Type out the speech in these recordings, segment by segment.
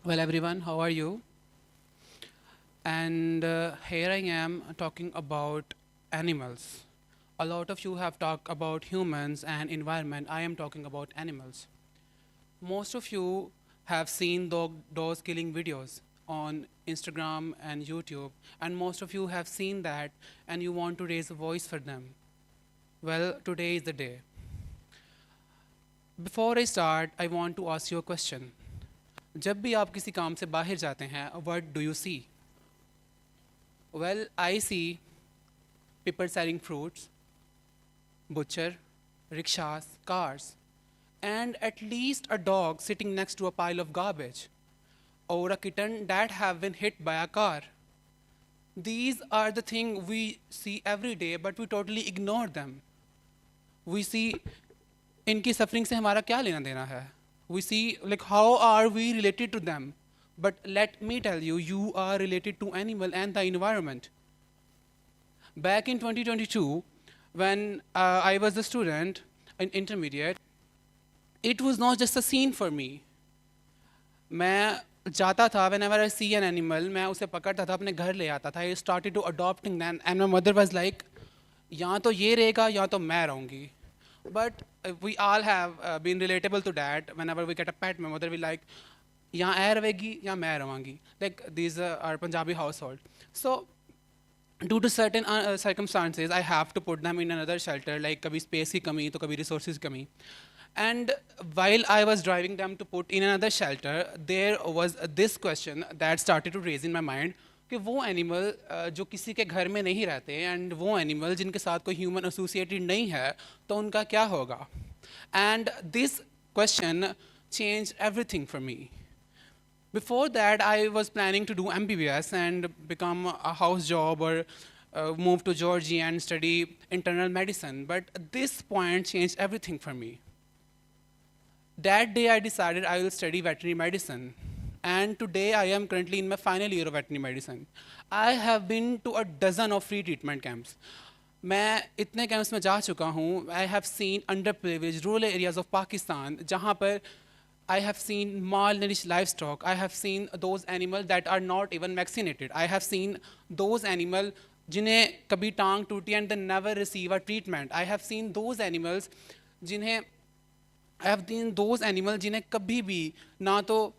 Well, everyone, how are you? And here I am talking about animals. A lot of you have talked about humans and environment. I am talking about animals. Most of you have seen dogs killing videos on Instagram and YouTube, and most of you have seen that and you want to raise a voice for them. Well, today is the day. Before I start, I want to ask you a question. जब भी आप किसी काम से बाहर जाते हैं, what do you see? Well, I see people selling fruits, butcher, rickshaws, cars, and at least a dog sitting next to a pile of garbage, or a kitten that have been hit by a car. These are the things we see every day, but we totally ignore them. We see इनकी suffering से हमारा क्या लेना देना है? We see like how are we related to them? But let me tell you, you are related to animal and the environment. Back in 2022, when I was a student in intermediate, it was not just a scene for me. मैं जाता था whenever I see an animal, मैं उसे पकड़ता था अपने घर ले आता था. I started to adopting them, and my mother was like, या तो ये रहेगा या तो मैं रहूँगी. But we all have been relatable to that. Whenever we get a pet, my mother will like, या ऐ रहेगी या मैं रहूँगी. Like these are Punjabi household. So due to certain circumstances, I have to put them in another shelter. Like कभी space की कमी तो कभी resources की कमी. And while I was driving them to put in another shelter, there was this question that started to raise in my mind कि वो animal जो किसी के घर में नहीं रहते एंड वो एनिमल जिनके साथ कोई ह्यूमन एसोसिएटेड नहीं है तो उनका क्या होगा and this question change everything for me. Before that, I was planning to do MBBS and become a house job or move to Georgia and study internal medicine. But this point changed everything for me. That day, I decided I will study veterinary medicine. And today, I am currently in my final year of veterinary medicine. I have been to a dozen of free treatment camps. मैं इतने camps में जा चुका हूँ. I have seen underprivileged rural areas of Pakistan जहाँ पर I have seen malnourished livestock. I have seen those animals that are not even vaccinated. I have seen those animals जिन्हें कभी टांग टूटी and they never receive a treatment. I have seen those animals जिन्हें I have seen those animals जिन्हें कभी भी ना तो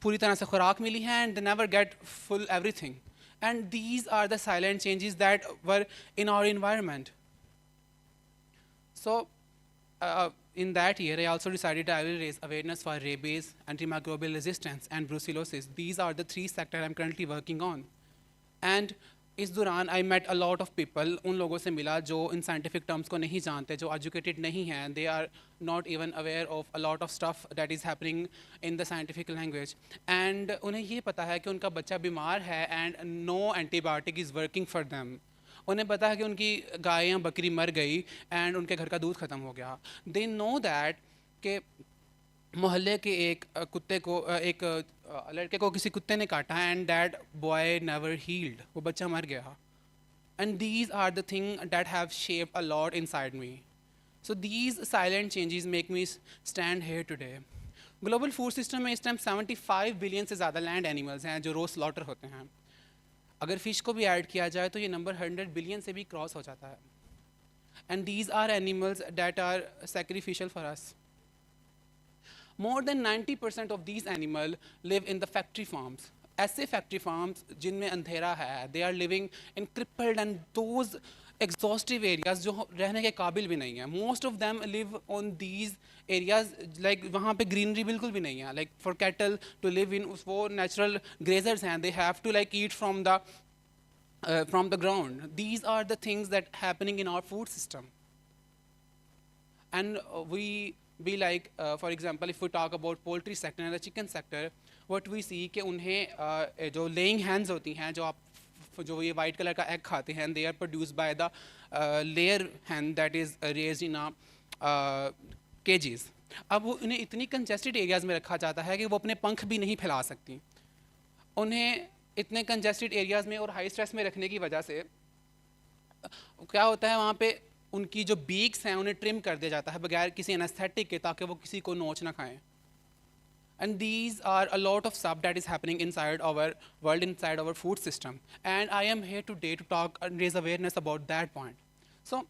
पूरी तरह से खुराक मिली है and they never get full everything. And these are the silent changes that were in our environment. So in that year, I also decided I will raise awareness for rabies, antimicrobial resistance, and brucellosis. These are the three sectors I'm currently working on. And इस दौरान I met a lot of people, उन लोगों से मिला जो इन scientific terms को नहीं जानते, जो educated नहीं हैं, they are not even aware of a lot of stuff that is happening in the scientific language. And उन्हें ये पता है कि उनका बच्चा बीमार है and no antibiotic is working for them. उन्हें पता है कि उनकी गाय या बकरी मर गई एंड उनके घर का दूध ख़त्म हो गया. दे नो दैट कि मोहल्ले के एक कुत्ते को एक लड़के को किसी कुत्ते ने काटा and that boy never healed, वो बच्चा मर गया. And these are the thing that have shaped a lot inside me. So these silent changes make me stand here today. Global food system में इस टाइम 75 बिलियन से ज़्यादा land animals हैं जो रोज़ स्लॉटर होते हैं. अगर फिश को भी ऐड किया जाए तो ये नंबर 100 बिलियन से भी क्रॉस हो जाता है. And these are animals that are sacrificial for us. More than 90% of these animals live in the factory farms. ऐसे factory farms जिनमें अंधेरा है, they are living in crippled and those exhaustive areas जो रहने के काबिल भी नहीं है. Most of them live on these areas like वहाँ पे greenery बिल्कुल भी नहीं है. Like for cattle to live in वो natural grazers हैं, they have to like eat from the ground. These are the things that happening in our food system. And we like, for example, if we talk about poultry sector and the chicken sector, what we see कि उन्हें जो laying hens होती हैं, जो ये white color का egg खाते हैं, they are produced by the layer hen that is raised in cages. अब वो उन्हें इतनी congested areas में रखा जाता है कि वो अपने पंख भी नहीं फैला सकती. उन्हें इतने congested areas में और high stress में रखने की वजह से क्या होता है वहाँ पे उनकी जो बीक्स हैं उन्हें ट्रिम कर दिया जाता है बगैर किसी एनेस्थेटिक के ताकि वो किसी को नोच ना खाएं. And these are a lot of stuff that is happening inside our world, inside our food system. And I am here today to talk and raise awareness about that point. So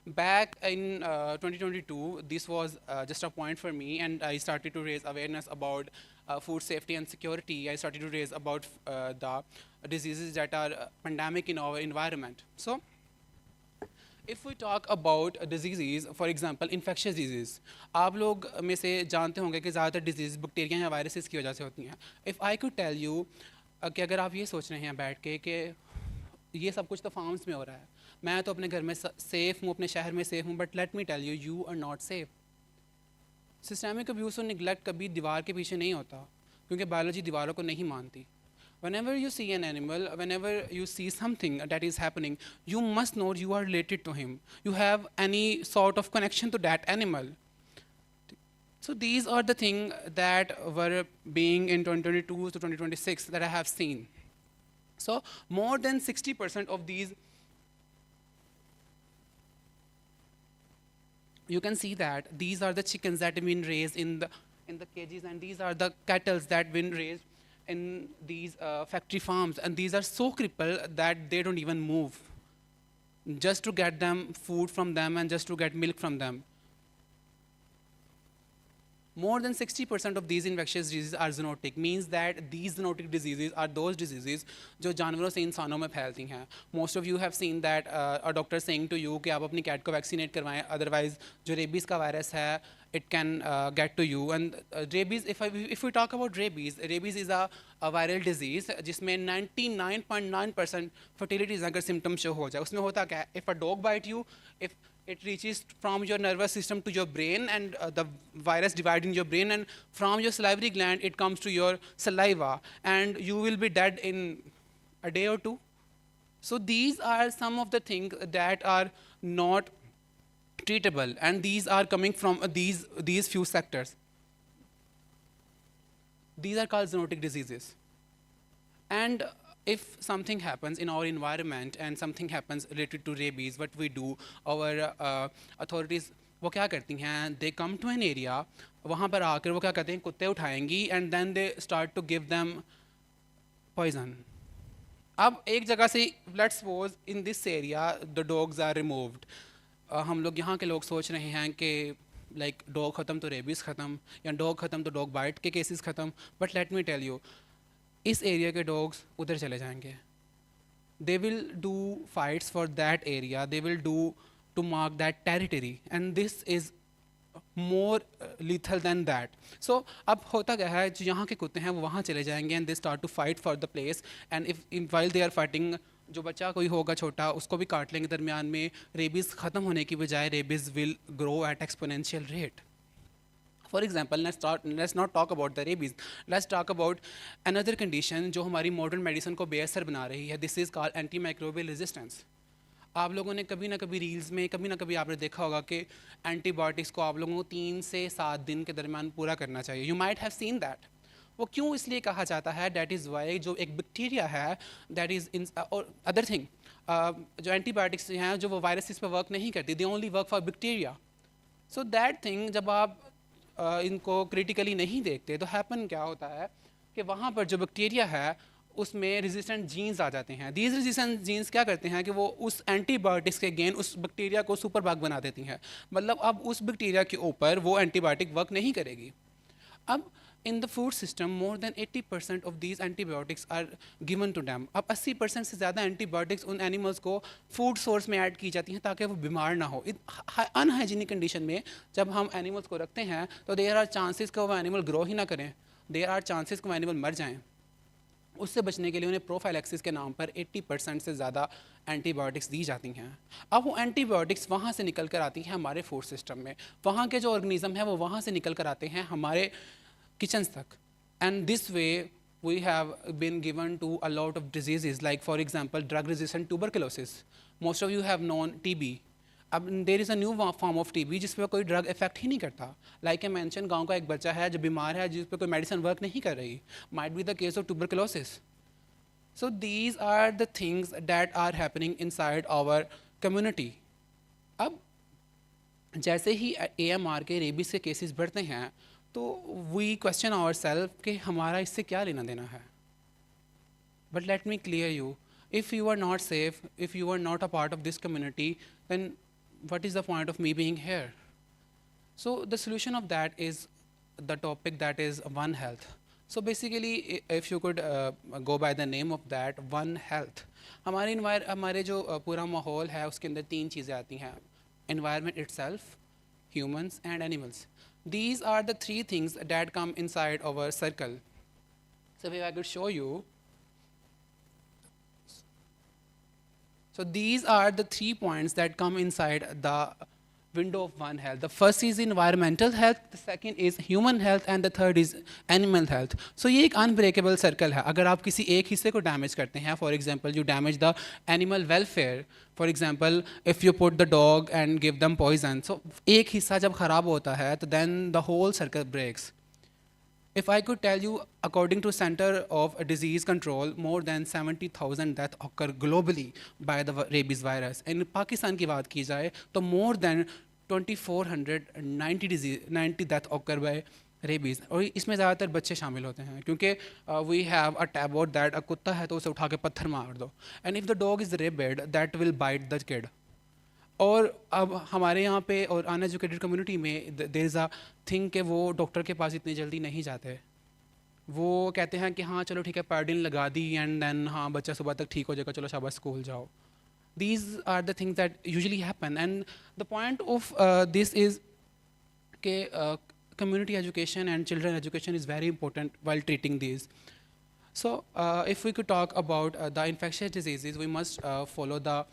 back in 2022, this was just a point for me, and I started to raise awareness about food safety and security. I started to raise about the diseases that are pandemic in our environment. So if we talk about diseases, for example, infectious disease, आप लोग में से जानते होंगे कि ज़्यादातर disease bacteria या viruses की वजह से होती हैं. If I could tell you कि अगर आप ये सोच रहे हैं बैठ के कि ये सब कुछ तो फार्म्स में हो रहा है, मैं तो अपने घर में सेफ़ हूँ, अपने शहर में सेफ़ हूँ, but let me tell you, you are not safe. Systemic abuse और निगलेक्ट कभी दीवार के पीछे नहीं होता, क्योंकि बायोलॉजी दीवारों को नहीं मानती. Whenever you see an animal, whenever you see something that is happening, you must know you are related to him. You have any sort of connection to that animal. So these are the things that were being in 2022 to 2026 that I have seen. So more than 60% of these, you can see that these are the chickens that have been raised in the cages, and these are the cattle that have been raised in these factory farms, and these are so crippled that they don't even move, just to get them food from them and just to get milk from them. More than 60% of these infectious diseases are zoonotic, means that these zoonotic diseases are those diseases जो जानवरों से इंसानों में फैलती हैं. Most of you have seen that a doctor saying to you कि आप अपनी cat को vaccinate करवाएं, otherwise जो rabies का virus है, it can get to you. And rabies, if we talk about rabies is a viral disease जिसमें 99.9% fertility अगर symptoms show हो जाए. उसमें होता क्या है? If a dog bite you, if it reaches from your nervous system to your brain, and the virus divides in your brain, and from your salivary gland it comes to your saliva, and you will be dead in a day or two. So these are some of the things that are not treatable, and these are coming from these few sectors. These are called zoonotic diseases. And if something happens in our environment and something happens related to rabies, what we do, our authorities वो क्या करती हैं, they come to an area, वहाँ पर आकर वो क्या करते हैं, कुत्ते उठाएंगी, and then they start to give them poison. अब एक जगह से, let's suppose in this area the dogs are removed. हम लोग यहाँ के लोग सोच रहे हैं कि like dog ख़त्म तो rabies ख़त्म, या dog ख़त्म तो dog bite के cases ख़त्म. But let me tell you, इस एरिया के डॉग्स उधर चले जाएंगे. They will do fights for that area, they will do to mark that territory, and this is more lethal than that. So अब होता क्या है, जो यहाँ के कुत्ते हैं वो वहाँ चले जाएंगे, and they start to fight for the place, and if while they are fighting, जो बच्चा कोई होगा छोटा उसको भी काट लेंगे दरमियान में. रेबीज़ ख़त्म होने की बजाय rabies will grow at exponential rate. For example, let's not talk about the rabies. Let's talk about another condition जो हमारी modern medicine को बेअसर बना रही है. This is called antimicrobial resistance. आप लोगों ने कभी ना कभी रील्स में, कभी ना कभी आपने देखा होगा कि एंटीबायोटिक्स को आप लोगों को 3 से 7 दिन के दरमियान पूरा करना चाहिए. You might have seen that. वो क्यों इसलिए कहा जाता है? That is why जो एक बैक्टीरिया है, that is in और other thing, जो एंटीबायोटिक्स हैं जो वो वायरसेस पर वर्क नहीं करती, they only work for bacteria. So that thing जब आप इनको क्रिटिकली नहीं देखते तो हैपन क्या होता है कि वहाँ पर जो बैक्टीरिया है उसमें रेजिस्टेंट जीन्स आ जाते हैं. दीज रेजिस्टेंट जीन्स क्या करते हैं कि वो उस एंटीबायोटिक्स के गेन उस बैक्टीरिया को सुपर बग बना देती हैं. मतलब अब उस बैक्टीरिया के ऊपर वो एंटीबायोटिक वर्क नहीं करेगी. अब in the food system more than 80% of these antibiotics are given to them. अब 80% से ज़्यादा एंटीबायोटिक्स उन एनिमल्स को फूड सोर्स में ऐड की जाती हैं ताकि वो बीमार ना हो. अनहाइजीनिक कंडीशन में जब हम एनिमल्स को रखते हैं तो देयर आर चांसेस कि वो एनिमल ग्रो ही ना करें, देयर आर चांसेस कि वो एनिमल मर जाएं. उससे बचने के लिए उन्हें प्रोफाइलैक्सिस के नाम पर 80% से ज़्यादा एंटीबायोटिक्स दी जाती हैं. अब वो एंटीबायोटिक्स वहाँ से निकल कर आती हैं हमारे फूड सिस्टम में. वहाँ के जो ऑर्गेनिज्म हैं वो वहाँ से निकल कर आते हैं हमारे kitchens तक, and this way we have been given to a lot of diseases, like for example drug resistant tuberculosis. Most of you have known TB. अब there is a new form of TB जिस पर कोई drug effect ही नहीं करता. Like I mentioned, गांव का एक बच्चा है जो बीमार है जिस पर कोई मेडिसिन वर्क नहीं कर रही. Might be the case of tuberculosis. So these are the things that are happening inside our community. अब जैसे ही AMR के रेबीज के केसेस बढ़ते हैं तो वी क्वेश्चन आवर सेल्फ कि हमारा इससे क्या लेना देना है. But let me clear you, if you are not safe, if you are not a part of this community, then what is the point of me being here? So the solution of that is the topic that is One Health. So basically, if you could go by the name of that, One Health, हमारे जो पूरा माहौल है उसके अंदर तीन चीज़ें आती हैं: environment itself, humans and animals. These are the three things that come inside our circle. So if I could show you, so these are the 3 points that come inside the window of One Health. The first is environmental health, the second is human health, and the third is animal health. So ये एक unbreakable circle है. अगर आप किसी एक हिस्से को damage करते हैं, for example, you damage the animal welfare. For example, if you put the dog and give them poison, so एक हिस्सा जब खराब होता है, तो then the whole circle breaks. If I could tell you, according to Center of Disease Control, more than 70,000 deaths occur globally by the rabies virus. In Pakistan की बात की जाए तो more than 2,490 deaths occur by rabies. और इसमें ज़्यादातर बच्चे शामिल होते हैं क्योंकि we have a taboo that a कुत्ता है तो उसे उठा के पत्थर मार दो. And if the dog is rabid, that will bite the kid. और अब हमारे यहाँ पे और अनएजुकेटेड कम्युनिटी में देयर इज़ अ थिंग कि वो डॉक्टर के पास इतनी जल्दी नहीं जाते. वो कहते हैं कि हाँ चलो ठीक है, पैडिन लगा दी एंड देन हाँ बच्चा सुबह तक ठीक हो जाएगा, चलो शाबाश स्कूल जाओ. These are the things that usually happen, and the point of this is कि community education and children education is very important while treating these. So if we could talk about the infectious diseases, we must follow the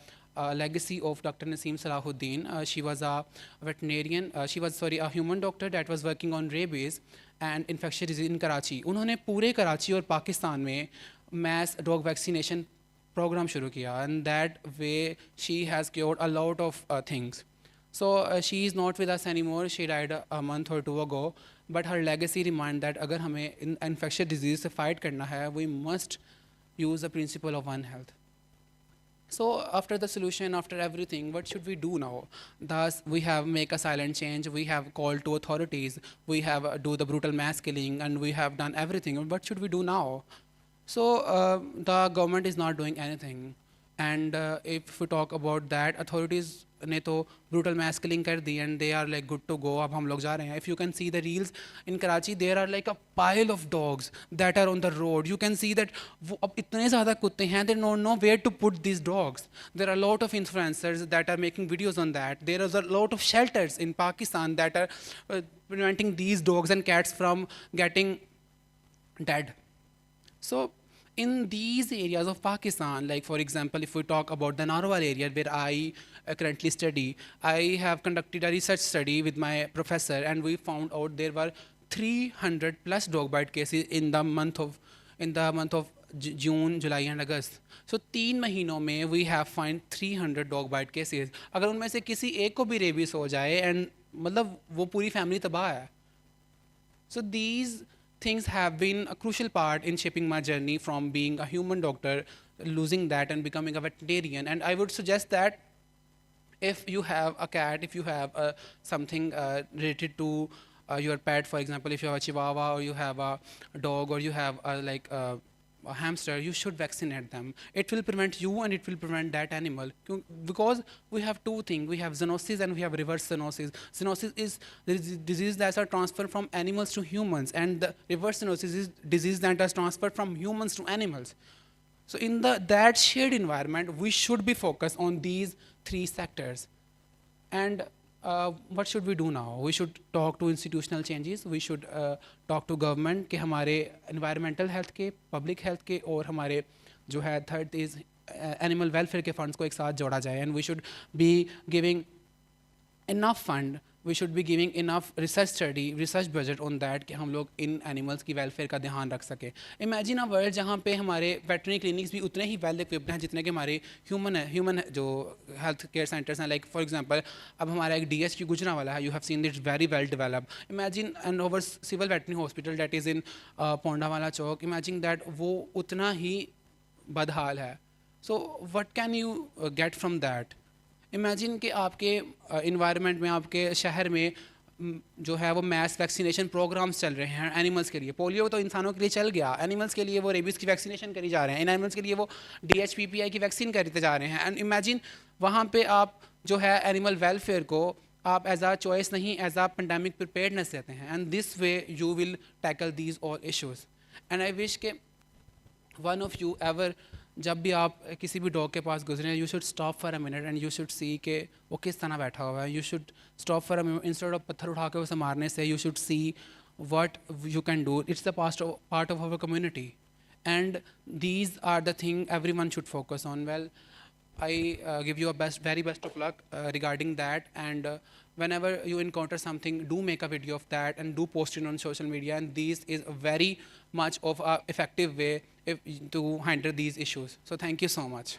legacy of Dr. Naseem Salahuddin. She was a veterinarian, a human doctor that was working on rabies and infectious disease in Karachi. उन्होंने पूरे कराची और पाकिस्तान में mass dog vaccination program शुरू किया, and that way she has cured a lot of things. So she is not with us anymore. She died a month or two ago. But her legacy reminds that अगर हमें infectious disease से fight करना है, we must use the principle of One Health. So after the solution, after everything, what should we do now? Thus, we have make a silent change. We have called to authorities. We have do the brutal mass killing, and we have done everything. What should we do now? So the government is not doing anything. And if we talk about that, authorities ने तो brutal mass killing कर दी and they are like good to go. अब हम लोग जा रहे हैं. If you can see the reels in Karachi, there are like a pile of dogs that are on the road. You can see that वो अब इतने ज़्यादा कुत्ते हैं, they don't know where to put these dogs. There are a lot of influencers that are making videos on that. There is a lot of shelters in Pakistan that are preventing these dogs and cats from getting dead. So in these areas of Pakistan, like for example, if we talk about the Narwal area where I currently study, I have conducted a research study with my professor, and we found out there were 300 plus dog bite cases in the month of June, July and August. So 3 महीनों में we have find 300 dog bite cases. अगर उनमें से किसी एक को भी rabies हो जाए and मतलब वो पूरी फैमिली तबाह है. So these things have been a crucial part in shaping my journey from being a human doctor, losing that and becoming a veterinarian. And I would suggest that if you have a cat, if you have something related to your pet, for example, if you have a chihuahua or you have a dog or you have a hamster, you should vaccinate them. It will prevent you and it will prevent that animal. Because we have two things. We have zoonosis and we have reverse zoonosis. Zoonosis is the disease that are transferred from animals to humans, and the reverse zoonosis is disease that is transferred from humans to animals. So in that shared environment, we should be focused on these 3 sectors. And what should we do now? We should talk to institutional changes. We should talk to government कि हमारे environmental health के, public health के और हमारे जो है third is animal welfare के funds को एक साथ जोड़ा जाए. And we should be giving enough fund. We should be giving enough research study, research budget on that कि हम लोग इन animals की welfare का ध्यान रख सके. Imagine a world जहाँ पे हमारे veterinary clinics भी उतने ही well equipped हैं जितने के हमारे human जो health care centers हैं. Like for example, अब हमारा एक DSQ गुजरांवाला है. You have seen it very well developed. Imagine an our civil veterinary hospital that is in पोंडावाला Chowk. Imagine that वो उतना ही बदहाल है. So what can you get from that? Imagine कि आपके इन्वायरमेंट में, आपके शहर में जो है वो मैस वैक्सीनेशन प्रोग्राम्स चल रहे हैं एनिमल्स के लिए। पोलियो तो इंसानों के लिए चल गया, एनिमल्स के लिए वो रेबीज़ की वैक्सीनेशन करी जा रहे हैं, एनिमल्स के लिए वो DHPPI की वैक्सीन करते जा रहे हैं। एंड इमेजिन वहाँ पे आप जो है एनिमल वेलफेयर को आप एज अ चॉइस नहीं, एज अ पेंडेमिक प्रिपेयर्डनेस देते हैं। And this way you will tackle these all issues. And I wish के वन ऑफ यू एवर, जब भी आप किसी भी डॉग के पास गुजरें, you should stop for a minute and you should see के वो किस तरह बैठा हुआ है। You should stop for a minute, instead of पत्थर उठा के उसे मारने से you should C what you can do. It's the part of our community, and these are the thing everyone should focus on. Well, I give you a very best of luck regarding that, and whenever you encounter something, do make a video of that and do post it on social media, and this is a very much of a effective way to handle these issues. So thank you so much.